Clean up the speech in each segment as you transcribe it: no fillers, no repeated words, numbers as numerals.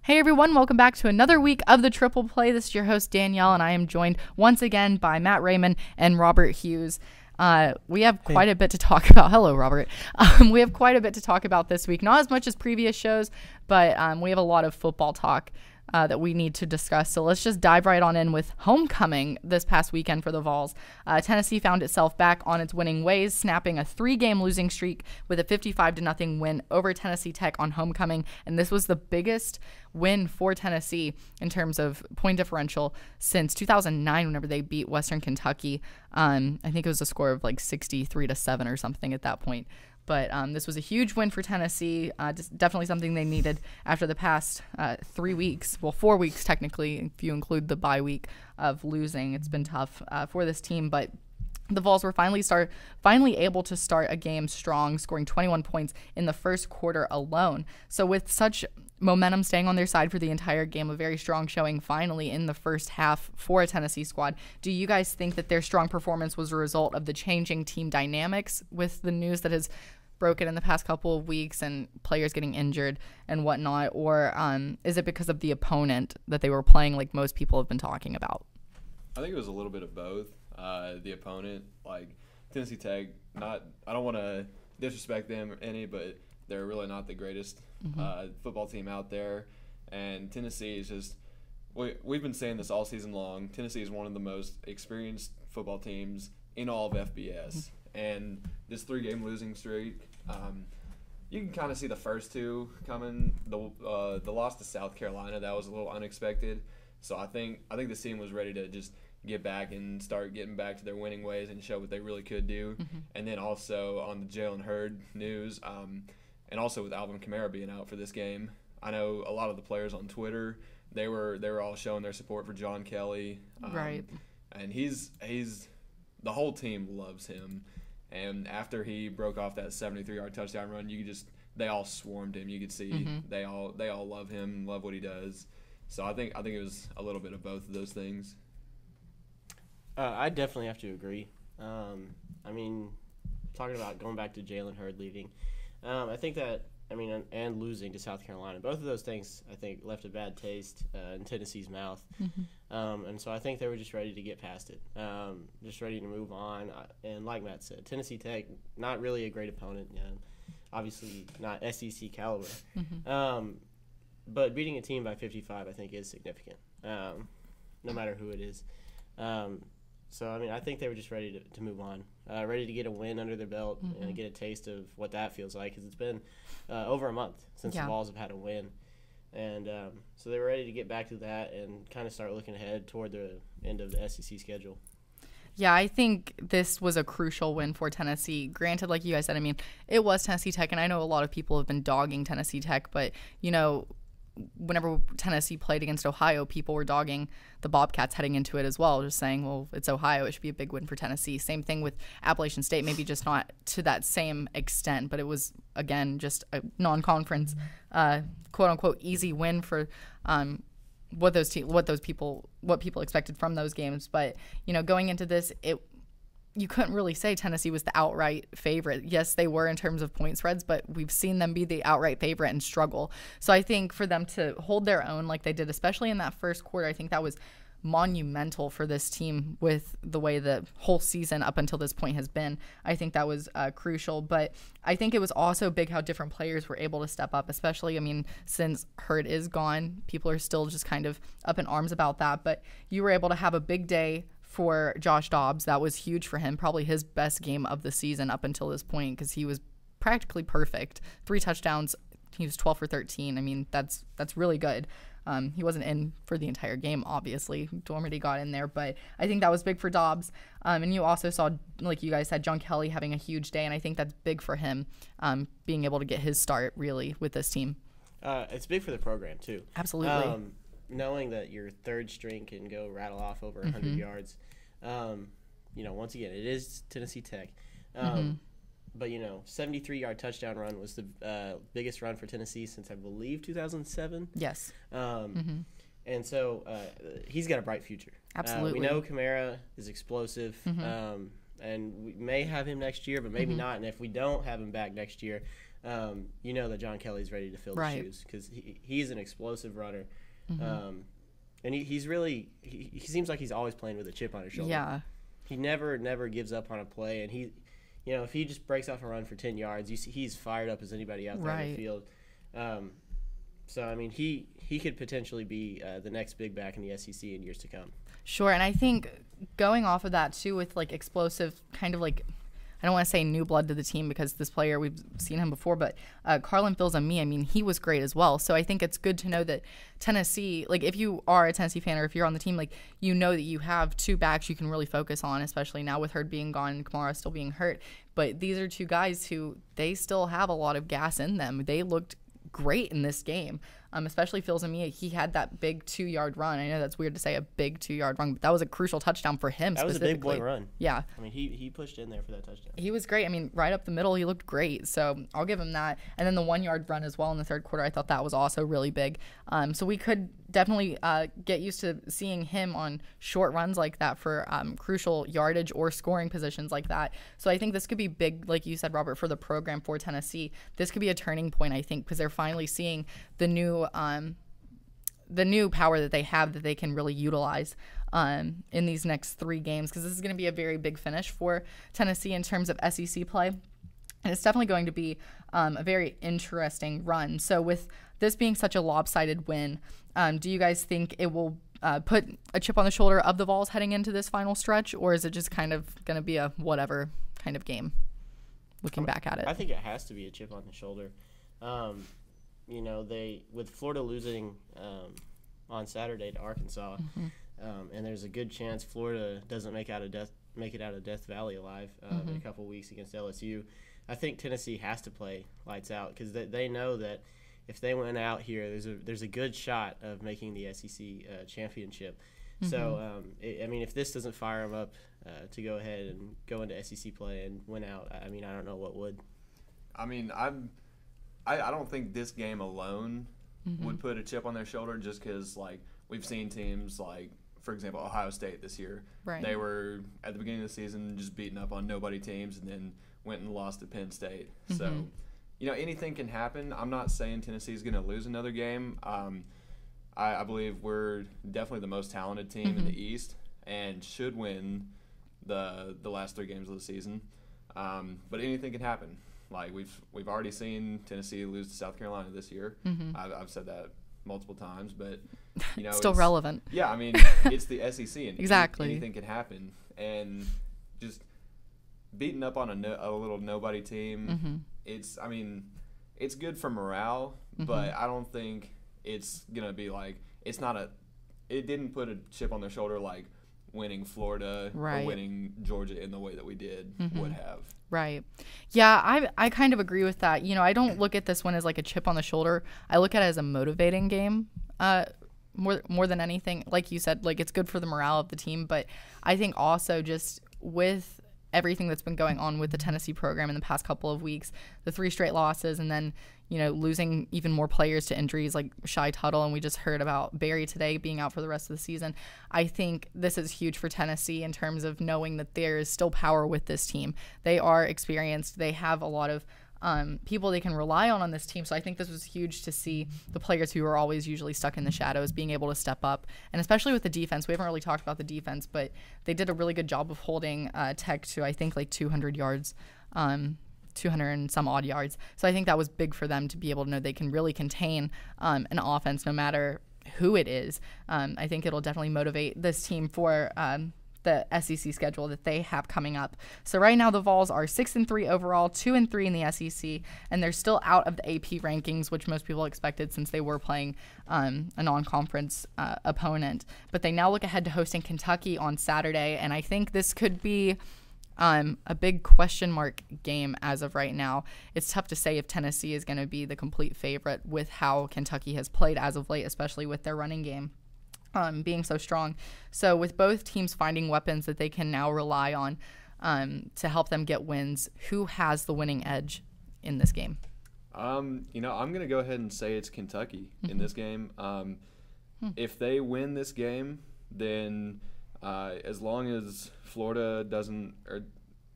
Hey everyone, welcome back to another week of the Triple Play. This is your host Danielle, and I am joined once again by Matt Raymond and Robert Hughes. We have quite a bit to talk about. Hello, Robert. We have quite a bit to talk about this week. Not as much as previous shows, but we have a lot of football talk that we need to discuss. So let's just dive right on in with homecoming this past weekend for the Vols. Tennessee found itself back on its winning ways, snapping a 3-game losing streak with a 55-0 win over Tennessee Tech on homecoming. And this was the biggest win for Tennessee in terms of point differential since 2009, whenever they beat Western Kentucky. I think it was a score of like 63-7 or something at that point. But this was a huge win for Tennessee. Definitely something they needed after the past 3 weeks. Well, 4 weeks technically, if you include the bye week of losing. It's been tough for this team, but the Vols were finally able to start a game strong, scoring 21 points in the first quarter alone. So with such momentum staying on their side for the entire game, a very strong showing finally in the first half for a Tennessee squad. Do you guys think that their strong performance was a result of the changing team dynamics with the news that has broken in the past couple of weeks and players getting injured and whatnot, or is it because of the opponent that they were playing like most people have been talking about? I think it was a little bit of both. The opponent, like Tennessee Tech, I don't want to disrespect them any, but they're really not the greatest football team out there. And Tennessee is just, we've been saying this all season long, Tennessee is one of the most experienced football teams in all of FBS. And this 3-game losing streak, you can kind of see the first two coming. The loss to South Carolina, that was a little unexpected. So I think this team was ready to just get back and start getting back to their winning ways and show what they really could do. And then also on the Jalen Hurd news, and also with Alvin Kamara being out for this game, I know a lot of the players on Twitter, they were all showing their support for John Kelly. Right. And he's the whole team loves him. And after he broke off that 73-yard touchdown run, they all swarmed him. You could see they all love him, love what he does. So I think it was a little bit of both of those things. I definitely have to agree. I mean, talking about going back to Jalen Hurd leaving, I think that, and losing to South Carolina, both of those things, I think, left a bad taste in Tennessee's mouth. And so I think they were just ready to get past it, just ready to move on. And like Matt said, Tennessee Tech, not really a great opponent, obviously not SEC caliber. But beating a team by 55, I think, is significant, no matter who it is. So, I think they were just ready to move on, ready to get a win under their belt and get a taste of what that feels like, because it's been over a month since the Vols have had a win. And so they were ready to get back to that and kind of start looking ahead toward the end of the SEC schedule. Yeah, I think this was a crucial win for Tennessee. Granted, like you guys said, it was Tennessee Tech, and I know a lot of people have been dogging Tennessee Tech, but, whenever Tennessee played against Ohio, people were dogging the Bobcats heading into it as well, just saying, well, it's Ohio, it should be a big win for Tennessee. Same thing with Appalachian State, maybe just not to that same extent, but it was, again, just a non-conference, quote-unquote, easy win for what people expected from those games. But, going into this, you couldn't really say Tennessee was the outright favorite. Yes, they were in terms of point spreads, but we've seen them be the outright favorite and struggle. So I think for them to hold their own like they did, especially in that first quarter, I think that was monumental for this team with the way the whole season up until this point has been. I think that was crucial, but I think it was also big how different players were able to step up, especially, since Hurd is gone, people are still just kind of up in arms about that, but you were able to have a big day for Josh Dobbs. That was huge for him, probably his best game of the season up until this point, because he was practically perfect. 3 touchdowns, he was 12 for 13. That's really good. He wasn't in for the entire game, obviously. Dormady got in there, but I think that was big for Dobbs. And you also saw, like you guys said, John Kelly having a huge day, and I think that's big for him, being able to get his start, really, with this team. It's big for the program, too. Absolutely. Knowing that your third string can go rattle off over 100 yards, once again, it is Tennessee Tech. But, 73-yard touchdown run was the biggest run for Tennessee since, I believe, 2007. Yes. And so he's got a bright future. Absolutely. We know Kamara is explosive, and we may have him next year, but maybe not. And if we don't have him back next year, you know that John Kelly's ready to fill the shoes because he's an explosive runner. And he's really he seems like he's always playing with a chip on his shoulder. Yeah. He never gives up on a play, and if he just breaks off a run for 10 yards, he's fired up as anybody out there in the field. So I mean, he could potentially be the next big back in the SEC in years to come. Sure, and I think going off of that too, with like explosive kind of like, I don't want to say new blood to the team because this player, we've seen him before, but Carlin Fills-Aimee, I mean, he was great as well. So I think it's good to know that Tennessee, like if you are a Tennessee fan or if you're on the team, like you know that you have two backs you can really focus on, especially now with Hurd being gone and Kamara still being hurt. But these are two guys who they still have a lot of gas in them. They looked great in this game. Especially Fills-Aimee, he had that big 2-yard run. I know that's weird to say a big 2-yard run, but that was a crucial touchdown for him specifically. That was a big boy run. Yeah. I mean, he pushed in there for that touchdown. He was great. I mean, right up the middle, he looked great. So I'll give him that. And then the 1-yard run as well in the third quarter, I thought that was also really big. So we could definitely get used to seeing him on short runs like that for crucial yardage or scoring positions like that. So I think this could be big, like you said, Robert, for the program for Tennessee. This could be a turning point, I think, because they're finally seeing the new power that they have that they can really utilize in these next 3 games, because this is going to be a very big finish for Tennessee in terms of SEC play. And it's definitely going to be a very interesting run. So with this being such a lopsided win, do you guys think it will put a chip on the shoulder of the Vols heading into this final stretch, or is it just kind of going to be a whatever kind of game looking back at it? I think it has to be a chip on the shoulder. With Florida losing on Saturday to Arkansas, and there's a good chance Florida doesn't make it out of Death Valley alive in a couple weeks against LSU. I think Tennessee has to play lights out because they know that if they went out here, there's a good shot of making the SEC championship. So, if this doesn't fire them up to go ahead and go into SEC play and win out, I don't know what would. I don't think this game alone would put a chip on their shoulder, just because, like, we've seen teams like, for example, Ohio State this year. Right. They were, at the beginning of the season, just beating up on nobody teams and then went and lost to Penn State. So, anything can happen. I'm not saying Tennessee's going to lose another game. I believe we're definitely the most talented team in the East and should win the last 3 games of the season. But anything can happen. Like we've already seen Tennessee lose to South Carolina this year. I've said that multiple times, but still relevant. Yeah, I mean it's the SEC and exactly anything can happen. And just beating up on a little nobody team, it's good for morale, but I don't think it's gonna be like it didn't put a chip on their shoulder like winning Florida or winning Georgia in the way that we did would have. Right. Yeah, I kind of agree with that. I don't look at this one as like a chip on the shoulder. I look at it as a motivating game more than anything. Like you said, like it's good for the morale of the team. But I think also just with everything that's been going on with the Tennessee program in the past couple of weeks, the 3 straight losses, and then losing even more players to injuries like Shai Tuttle, and we just heard about Barry today being out for the rest of the season. I think this is huge for Tennessee in terms of knowing that there is still power with this team. They are experienced. They have a lot of people they can rely on this team. So I think this was huge to see the players who are always usually stuck in the shadows being able to step up, and especially with the defense. We haven't really talked about the defense, but they did a really good job of holding Tech to, I think, like 200 yards. 200 and some odd yards. So I think that was big for them to be able to know they can really contain an offense no matter who it is. I think it'll definitely motivate this team for the SEC schedule that they have coming up. So right now the Vols are 6-3 overall, 2-3 in the SEC, and they're still out of the AP rankings, which most people expected since they were playing a non-conference opponent. But they now look ahead to hosting Kentucky on Saturday, and I think this could be a big question mark game as of right now. It's tough to say if Tennessee is going to be the complete favorite with how Kentucky has played as of late, especially with their running game being so strong. So with both teams finding weapons that they can now rely on to help them get wins, who has the winning edge in this game? I'm going to go ahead and say it's Kentucky in this game. If they win this game, then as long as Florida doesn't, or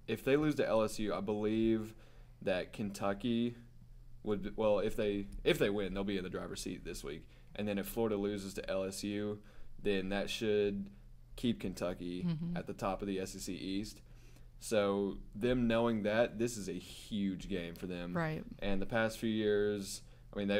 if they lose to LSU, I believe that Kentucky if they win, they'll be in the driver's seat this week. And then if Florida loses to LSU, then that should keep Kentucky at the top of the SEC East. So them knowing that, this is a huge game for them. Right. And the past few years, I mean,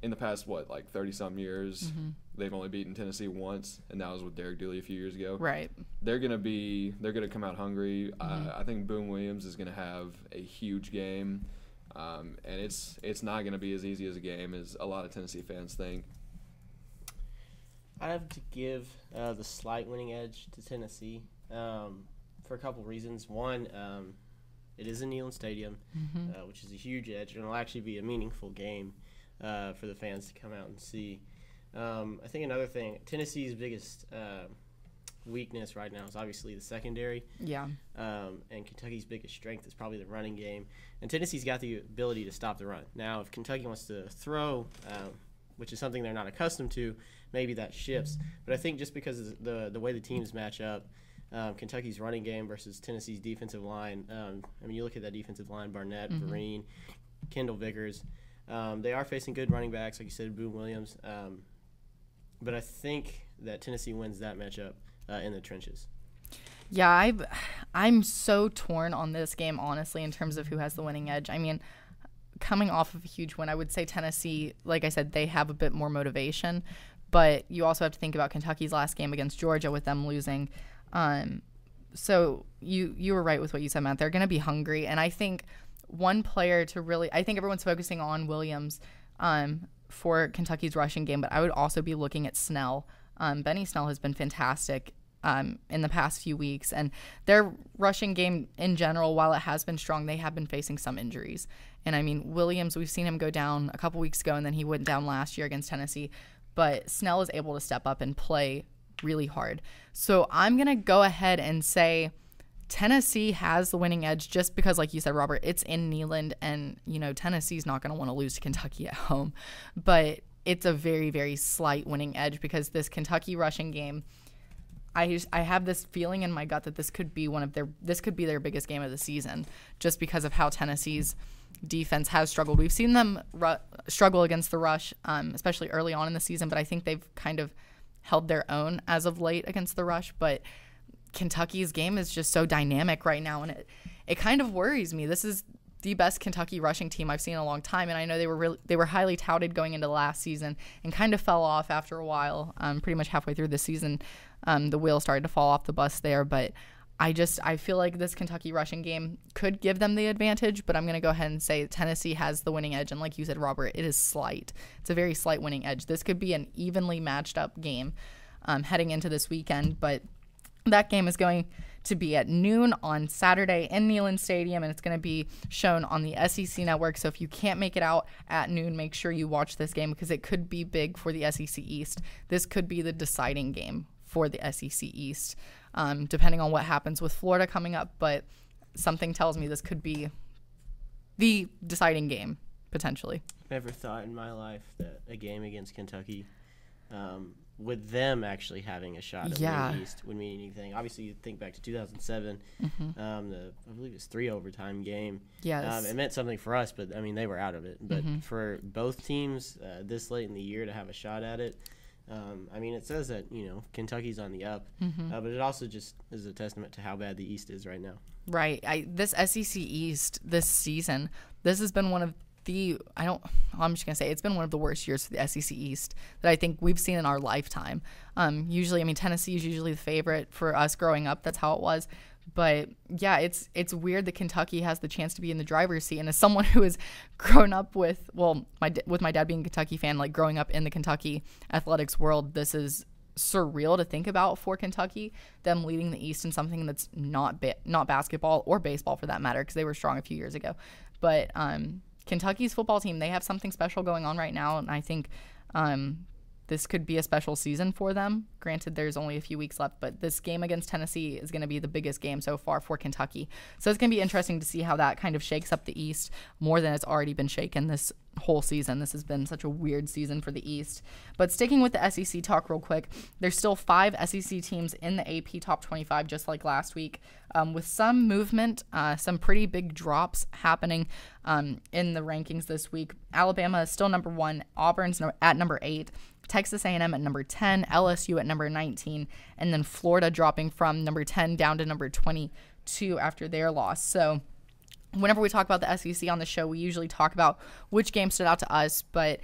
in the past, 30-some years, they've only beaten Tennessee once, and that was with Derek Dooley a few years ago. Right. They're gonna come out hungry. I think Boone Williams is gonna have a huge game, and it's not gonna be as easy as a game as a lot of Tennessee fans think. I have to give the slight winning edge to Tennessee for a couple reasons. One, it is in Neyland Stadium, which is a huge edge, and it'll actually be a meaningful game for the fans to come out and see. I think another thing, Tennessee's biggest weakness right now is obviously the secondary. Yeah. And Kentucky's biggest strength is probably the running game. And Tennessee's got the ability to stop the run. Now, if Kentucky wants to throw, which is something they're not accustomed to, maybe that shifts. But I think just because of the way the teams match up, Kentucky's running game versus Tennessee's defensive line, you look at that defensive line, Barnett, Vereen, Kendall Vickers. They are facing good running backs, like you said, Boone Williams. But I think that Tennessee wins that matchup in the trenches. Yeah, I'm so torn on this game, honestly, in terms of who has the winning edge. I mean, coming off of a huge win, I would say Tennessee, like I said, they have a bit more motivation. But you also have to think about Kentucky's last game against Georgia with them losing. So you were right with what you said, Matt. They're going to be hungry. And I think one player to really – I think everyone's focusing on Williams for Kentucky's rushing game, but I would also be looking at Snell. Benny Snell has been fantastic in the past few weeks. And their rushing game in general, while it has been strong, they have been facing some injuries. And, I mean, Williams, we've seen him go down a couple weeks ago, and then he went down last year against Tennessee. But Snell is able to step up and play really hard. So I'm going to go ahead and say Tennessee has the winning edge just because, like you said, Robert, it's in Neyland, and, Tennessee's not going to want to lose to Kentucky at home. But it's a very, very slight winning edge because this Kentucky rushing game, I have this feeling in my gut that this could be their biggest game of the season just because of how Tennessee's defense has struggled. We've seen them struggle against the rush, especially early on in the season, but I think they've kind of held their own as of late against the rush. But Kentucky's game is just so dynamic right now, and it kind of worries me. This is the best Kentucky rushing team I've seen in a long time, and I know they were highly touted going into last season and kind of fell off after a while. Pretty much halfway through the season, the wheel started to fall off the bus there, but I feel like this Kentucky rushing game could give them the advantage, but I'm going to go ahead and say Tennessee has the winning edge. And like you said, Robert, it is slight. It's a very slight winning edge. This could be an evenly matched up game heading into this weekend, but that game is going to be at noon on Saturday in Neyland Stadium, and it's going to be shown on the SEC Network. So if you can't make it out at noon, make sure you watch this game because it could be big for the SEC East. This could be the deciding game for the SEC East. Depending on what happens with Florida coming up, but something tells me this could be the deciding game, potentially. Never thought in my life that a game against Kentucky, with them actually having a shot at winning East, would mean anything. Obviously, you think back to 2007, I believe it's 3 overtime game. Yes. It meant something for us, but, they were out of it. But for both teams this late in the year to have a shot at it, it says that, Kentucky's on the up, but it also just is a testament to how bad the East is right now. Right. This SEC East this season, this has been one of I'm just going to say it's been one of the worst years for the SEC East that I think we've seen in our lifetime. Usually, Tennessee is usually the favorite for us growing up. That's how it was. But yeah, it's weird that Kentucky has the chance to be in the driver's seat. And as someone who has grown up with my dad being a Kentucky fan, like growing up in the Kentucky athletics world, this is surreal to think about for Kentucky, them leading the East in something that's not basketball or baseball for that matter, because they were strong a few years ago. But Kentucky's football team, they have something special going on right now, and I think this could be a special season for them. Granted, there's only a few weeks left, but this game against Tennessee is going to be the biggest game so far for Kentucky. So it's going to be interesting to see how that kind of shakes up the East more than it's already been shaken this whole season. This has been such a weird season for the East. But sticking with the SEC talk real quick, there's still 5 SEC teams in the AP Top 25, just like last week, with some movement, some pretty big drops happening in the rankings this week. Alabama is still number 1, Auburn's at number 8, Texas A&M at number 10, LSU at number 19, and then Florida dropping from number 10 down to number 22 after their loss. So whenever we talk about the SEC on the show, we usually talk about which game stood out to us, but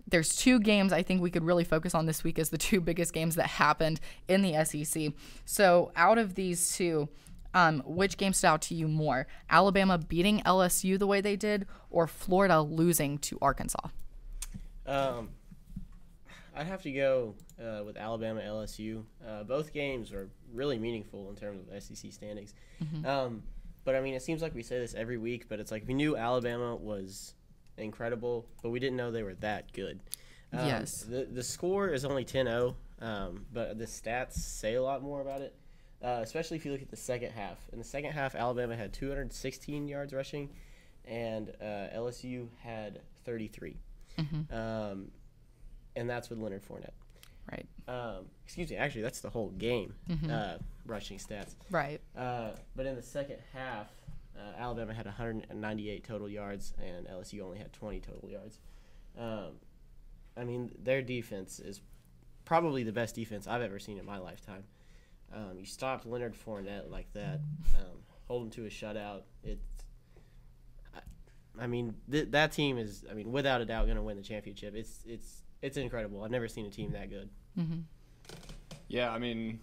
there's 2 games I think we could really focus on this week as the 2 biggest games that happened in the SEC. So out of these 2, which game stood out to you more? Alabama beating LSU the way they did, or Florida losing to Arkansas? I'd have to go with Alabama LSU. Both games were really meaningful in terms of SEC standings. But, I mean, it seems like we say this every week, but it's like we knew Alabama was incredible, but we didn't know they were that good. Yes. The score is only 10-0, but the stats say a lot more about it, especially if you look at the second half. In the second half, Alabama had 216 yards rushing, and LSU had 33. And that's with Leonard Fournette. Right. Excuse me. Actually, that's the whole game rushing stats. Right. But in the second half, Alabama had 198 total yards, and LSU only had 20 total yards. I mean, their defense is probably the best defense I've ever seen in my lifetime. You stopped Leonard Fournette like that, hold him to a shutout. That team is, without a doubt, going to win the championship. It's incredible. I've never seen a team that good. Yeah, I mean,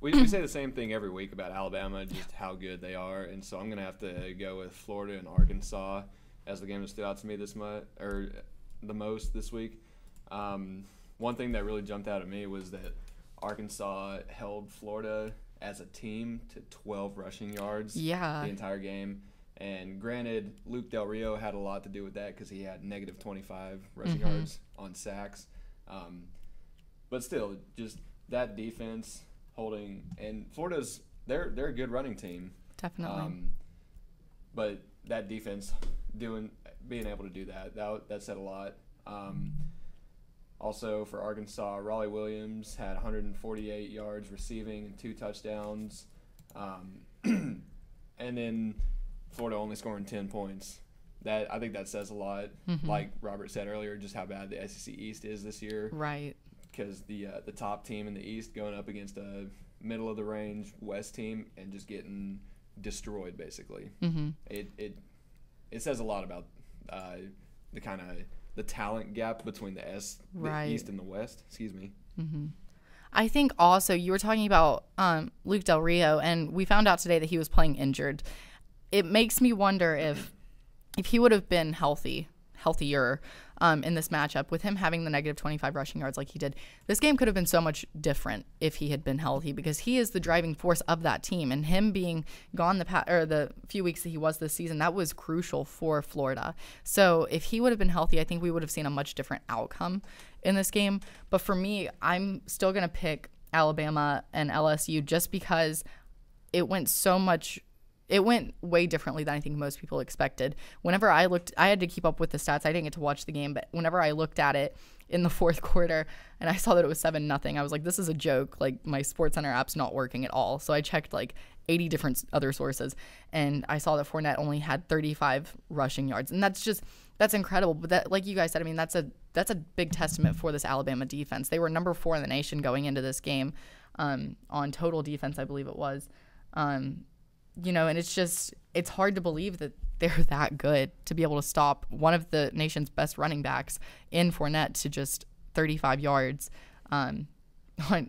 we say the same thing every week about Alabama, just how good they are, and so I'm gonna have to go with Florida and Arkansas as the game that stood out to me the most this week. One thing that really jumped out at me was that Arkansas held Florida as a team to 12 rushing yards the entire game. And granted, Luke Del Rio had a lot to do with that because he had negative 25 rushing yards on sacks. But still, just that defense holding, and Florida's they're a good running team. Definitely. But that defense being able to do that said a lot. Also for Arkansas, Raleigh Williams had 148 yards receiving and 2 touchdowns. And then Florida only scoring 10 points. I think that says a lot. Like Robert said earlier, just how bad the SEC East is this year. Right. Because the top team in the East going up against a middle of the range West team and just getting destroyed basically. It says a lot about the talent gap between the East and the West. Excuse me. I think also you were talking about Luke Del Rio, and we found out today that he was playing injured. It makes me wonder if he would have been healthier in this matchup, with him having the negative 25 rushing yards like he did. This game could have been so much different if he had been healthy, because he is the driving force of that team, and him being gone the few weeks that he was this season, that was crucial for Florida. So if he would have been healthy, I think we would have seen a much different outcome in this game. But for me, I'm still going to pick Alabama and LSU just because it went way differently than I think most people expected. Whenever I had to keep up with the stats. I didn't get to watch the game, but whenever I looked at it in the fourth quarter and I saw that it was 7-0, I was like, this is a joke. Like, my SportsCenter app's not working at all. So I checked like 80 different other sources, and I saw that Fournette only had 35 rushing yards. And that's incredible. But that, like you guys said, that's a big testament for this Alabama defense. They were number 4 in the nation going into this game on total defense, I believe it was. And it's hard to believe that they're that good to be able to stop one of the nation's best running backs in Fournette to just 35 yards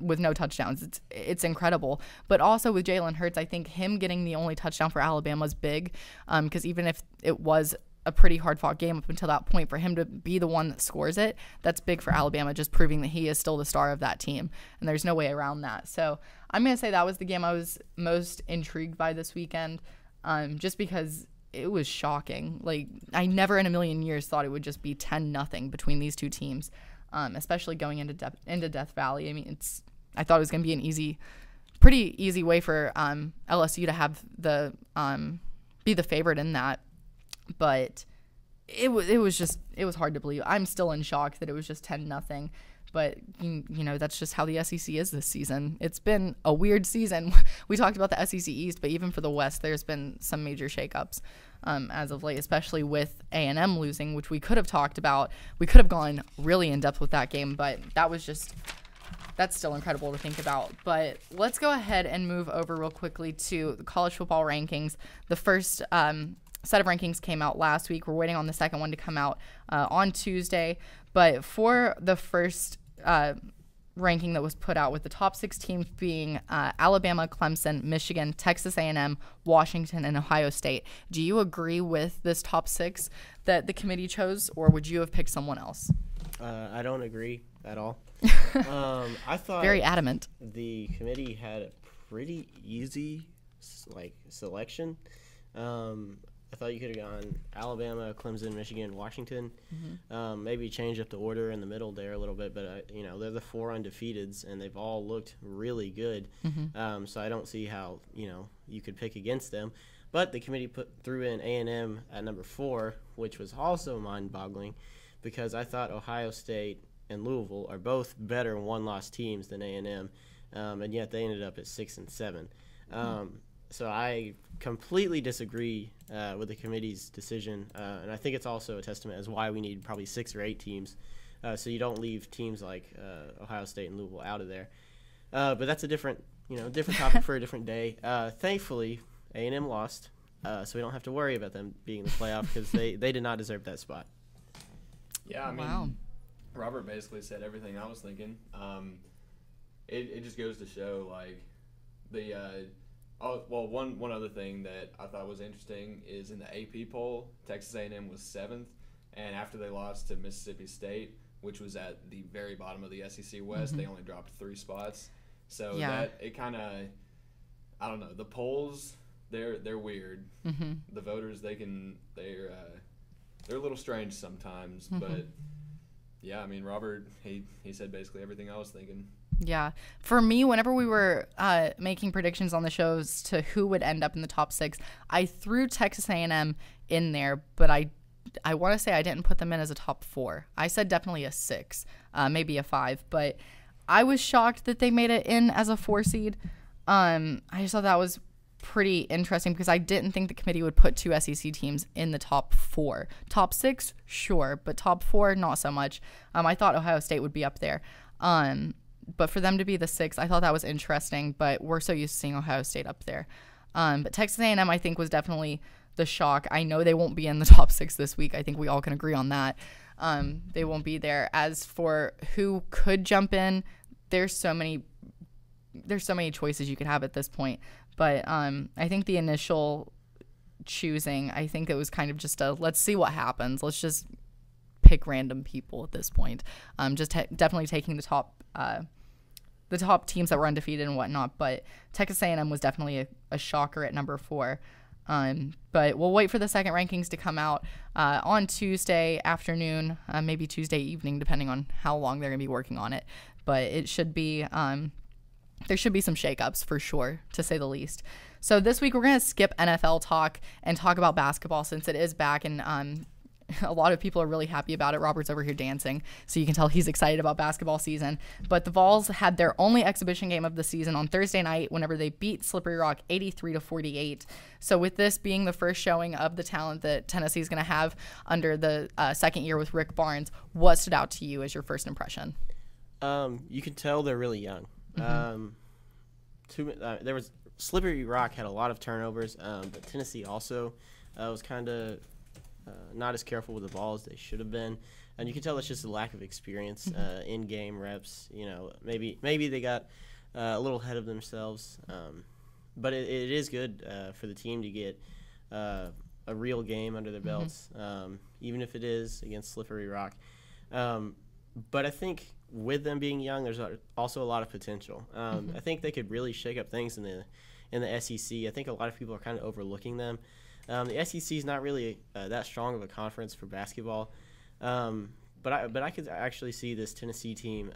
with no touchdowns. It's incredible. But also with Jalen Hurts, I think him getting the only touchdown for Alabama is big, because even if it was a pretty hard-fought game up until that point, for him to be the one that scores it, that's big for Alabama, just proving that he is still the star of that team, and there's no way around that. So I'm going to say that was the game I was most intrigued by this weekend, just because it was shocking. Like, I never in a million years thought it would just be 10-0 between these two teams. especially going into Death Valley. I mean, I thought it was going to be an pretty easy way for LSU to have be the favorite in that, but it was hard to believe. I'm still in shock that it was just 10-0. But, that's just how the SEC is this season. It's been a weird season. We talked about the SEC East, but even for the West, there's been some major shakeups as of late, especially with A&M losing, which we could have talked about. We could have gone really in-depth with that game, but that's still incredible to think about. But let's go ahead and move over real quickly to the college football rankings. The first set of rankings came out last week. We're waiting on the second one to come out on Tuesday. But for the first ranking that was put out, with the top 6 teams being Alabama, Clemson, Michigan, Texas A&M, Washington, and Ohio State. Do you agree with this top 6 that the committee chose, or would you have picked someone else? I don't agree at all. I thought very adamant. The committee had a pretty easy selection. I thought you could have gone Alabama, Clemson, Michigan, Washington. Maybe change up the order in the middle there a little bit, but they're the 4 undefeateds, and they've all looked really good. So I don't see how you could pick against them. But the committee threw in A&M at number 4, which was also mind-boggling, because I thought Ohio State and Louisville are both better one-loss teams than A&M, and yet they ended up at 6 and 7. So I completely disagree with the committee's decision, and I think it's also a testament as why we need probably 6 or 8 teams, so you don't leave teams like Ohio State and Louisville out of there. But that's a different topic for a different day. Thankfully, A&M lost, so we don't have to worry about them being in the playoff, because they did not deserve that spot. Yeah, I mean, wow. Robert basically said everything I was thinking. It just goes to show, like, one other thing that I thought was interesting is in the AP poll, Texas A&M was 7th, and after they lost to Mississippi State, which was at the very bottom of the SEC West, they only dropped 3 spots. So that it kind of, I don't know, the polls, they're weird. The voters, they're a little strange sometimes, but yeah, I mean, Robert, he said basically everything I was thinking. Yeah. For me, whenever we were making predictions on the shows to who would end up in the top 6, I threw Texas A&M in there, but I want to say I didn't put them in as a top 4. I said definitely a 6, maybe a 5, but I was shocked that they made it in as a 4 seed. I just thought that was pretty interesting, because I didn't think the committee would put 2 SEC teams in the top 4. Top 6, sure, but top 4, not so much. I thought Ohio State would be up there. But for them to be the 6th, I thought that was interesting, but we're so used to seeing Ohio State up there. But Texas A&M, I think, was definitely the shock. I know they won't be in the top 6 this week. I think we all can agree on that. They won't be there. As for who could jump in, there's so many choices you could have at this point. But I think the initial choosing, I think it was kind of just let's see what happens. Let's just pick random people at this point. Definitely taking the top teams that were undefeated and whatnot. But Texas A&M was definitely a shocker at number 4. But we'll wait for the second rankings to come out on Tuesday afternoon, maybe Tuesday evening, depending on how long they're going to be working on it. But it should be there should be some shakeups for sure, to say the least. So this week we're going to skip NFL talk and talk about basketball, since it is back, and a lot of people are really happy about it. Robert's over here dancing, so you can tell he's excited about basketball season. But the Vols had their only exhibition game of the season on Thursday night whenever they beat Slippery Rock 83-48. So with this being the first showing of the talent that Tennessee is going to have under the second year with Rick Barnes, what stood out to you as your first impression? You can tell they're really young. There was Slippery Rock had a lot of turnovers, but Tennessee also was kind of not as careful with the ball as they should have been, and you can tell it's just a lack of experience in game reps. Maybe they got a little ahead of themselves, but it is good for the team to get a real game under their belts, even if it is against Slippery Rock. But I think with them being young, there's also a lot of potential. I think they could really shake up things in the SEC. I think a lot of people are kind of overlooking them. The SEC is not really that strong of a conference for basketball, but But I could actually see this Tennessee team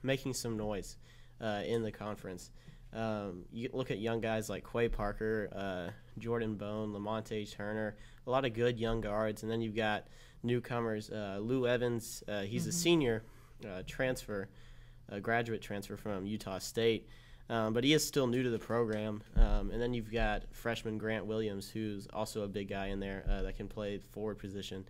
making some noise in the conference. You look at young guys like Quay Parker, Jordan Bone, Lamonte Turner, a lot of good young guards, and then you've got newcomers. Lou Evans, he's a senior transfer, a graduate transfer from Utah State, but he is still new to the program. And then you've got freshman Grant Williams, who's also a big guy in there that can play forward position.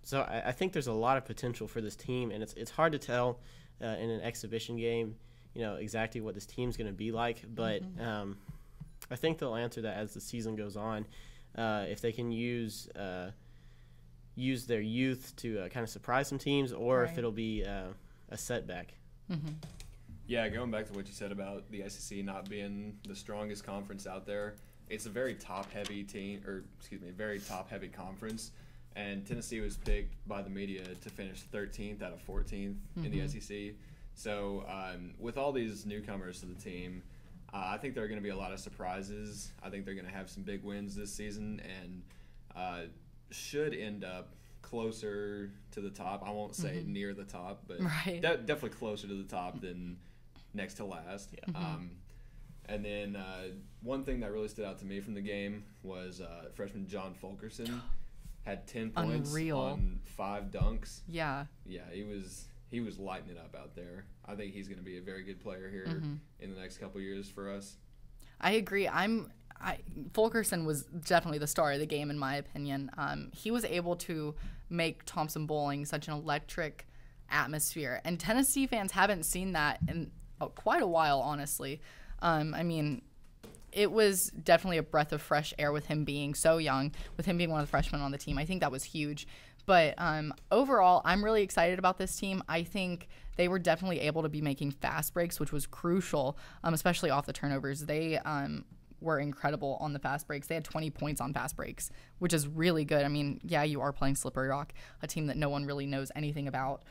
So I think there's a lot of potential for this team, and it's hard to tell in an exhibition game, exactly what this team's going to be like. But I think they'll answer that as the season goes on. If they can use their youth to kind of surprise some teams, or if it'll be a setback. Yeah, going back to what you said about the SEC not being the strongest conference out there, it's a very top-heavy very top-heavy conference. And Tennessee was picked by the media to finish 13th out of 14th in the SEC. So with all these newcomers to the team, I think there are going to be a lot of surprises. I think they're going to have some big wins this season and should end up closer to the top. I won't say near the top, but definitely closer to the top than next to last. Yeah. And then one thing that really stood out to me from the game was freshman John Fulkerson had 10 points on 5 dunks. Yeah. Yeah, he was lighting it up out there. I think he's going to be a very good player here in the next couple years for us. I agree. Fulkerson was definitely the star of the game, in my opinion. He was able to make Thompson Bowling such an electric atmosphere, and Tennessee fans haven't seen that in quite a while, honestly. It was definitely a breath of fresh air with him being so young, with him being one of the freshmen on the team. I think that was huge. But overall, I'm really excited about this team. I think they were definitely able to be making fast breaks, which was crucial, especially off the turnovers. They were incredible on the fast breaks. They had 20 points on fast breaks, which is really good. Yeah, you are playing Slippery Rock, a team that no one really knows anything about,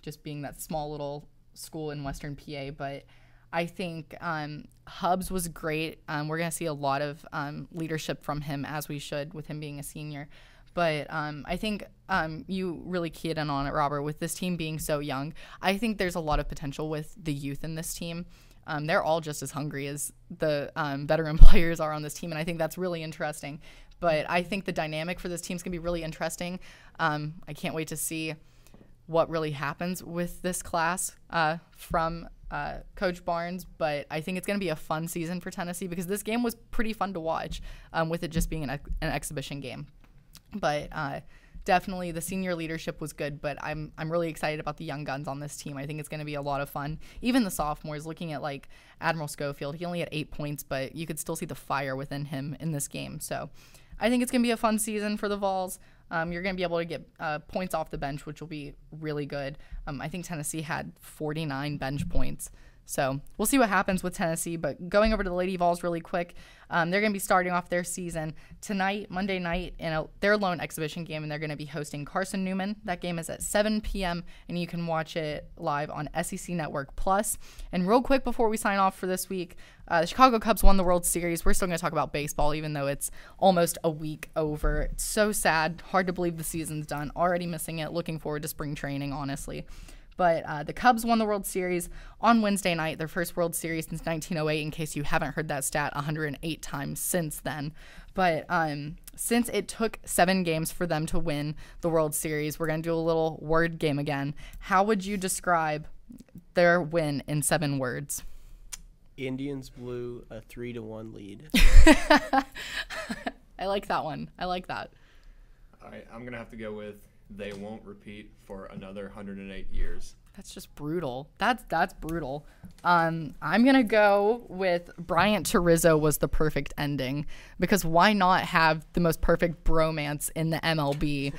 just being that small little school in Western PA. But I think Hubbs was great. We're going to see a lot of leadership from him, as we should, with him being a senior. But I think you really keyed in on it, Robert, with this team being so young. I think there's a lot of potential with the youth in this team. They're all just as hungry as the veteran players are on this team, and I think that's really interesting. But I think the dynamic for this team is going to be really interesting. I can't wait to see what really happens with this class from Coach Barnes, but I think it's going to be a fun season for Tennessee because this game was pretty fun to watch with it just being an exhibition game. But definitely the senior leadership was good, but I'm really excited about the young guns on this team. I think it's going to be a lot of fun. Even the sophomores, looking at like Admiral Schofield, he only had 8 points, but you could still see the fire within him in this game. So I think it's going to be a fun season for the Vols. You're going to be able to get points off the bench, which will be really good. I think Tennessee had 49 bench points. So we'll see what happens with Tennessee. But going over to the Lady Vols really quick, they're going to be starting off their season tonight, Monday night, in their lone exhibition game, and they're going to be hosting Carson Newman. That game is at 7 p.m., and you can watch it live on SEC Network Plus. And real quick before we sign off for this week, the Chicago Cubs won the World Series. We're still going to talk about baseball, even though it's almost a week over. It's so sad. Hard to believe the season's done. Already missing it. Looking forward to spring training, honestly. But the Cubs won the World Series on Wednesday night, their first World Series since 1908, in case you haven't heard that stat 108 times since then. But since it took 7 games for them to win the World Series, we're going to do a little word game again. How would you describe their win in 7 words? Indians blew a 3-1 lead. I like that one. I like that. All right, I'm going to have to go with they won't repeat for another 108 years. That's just brutal. That's brutal. I'm going to go with Bryant to Rizzo was the perfect ending, because why not have the most perfect bromance in the MLB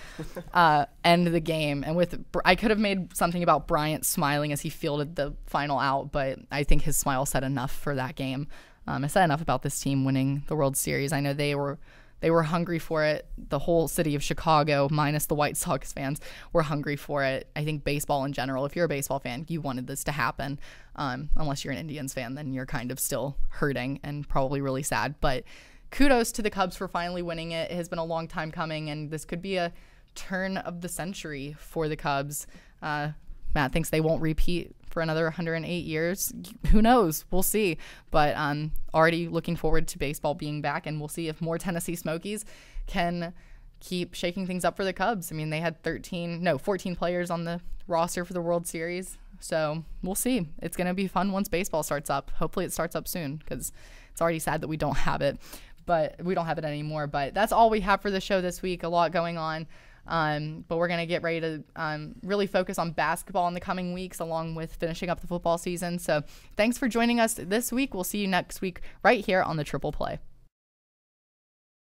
end the game? And I could have made something about Bryant smiling as he fielded the final out, but I think his smile said enough for that game. I said enough about this team winning the World Series. I know they were hungry for it. The whole city of Chicago, minus the White Sox fans, were hungry for it. I think baseball in general, if you're a baseball fan, you wanted this to happen. Unless you're an Indians fan, then you're kind of still hurting and probably really sad. But kudos to the Cubs for finally winning it. It has been a long time coming, and this could be a turn of the century for the Cubs. Matt thinks they won't repeat for another 108 years. Who knows? We'll see. But already looking forward to baseball being back, and we'll see if more Tennessee Smokies can keep shaking things up for the Cubs. I mean, they had 14 players on the roster for the World Series. So we'll see. It's going to be fun once baseball starts up. Hopefully it starts up soon, because it's already sad that we don't have it. But we don't have it anymore. But that's all we have for the show this week. A lot going on. But we're going to get ready to really focus on basketball in the coming weeks, along with finishing up the football season. So thanks for joining us this week. We'll see you next week right here on the Triple Play.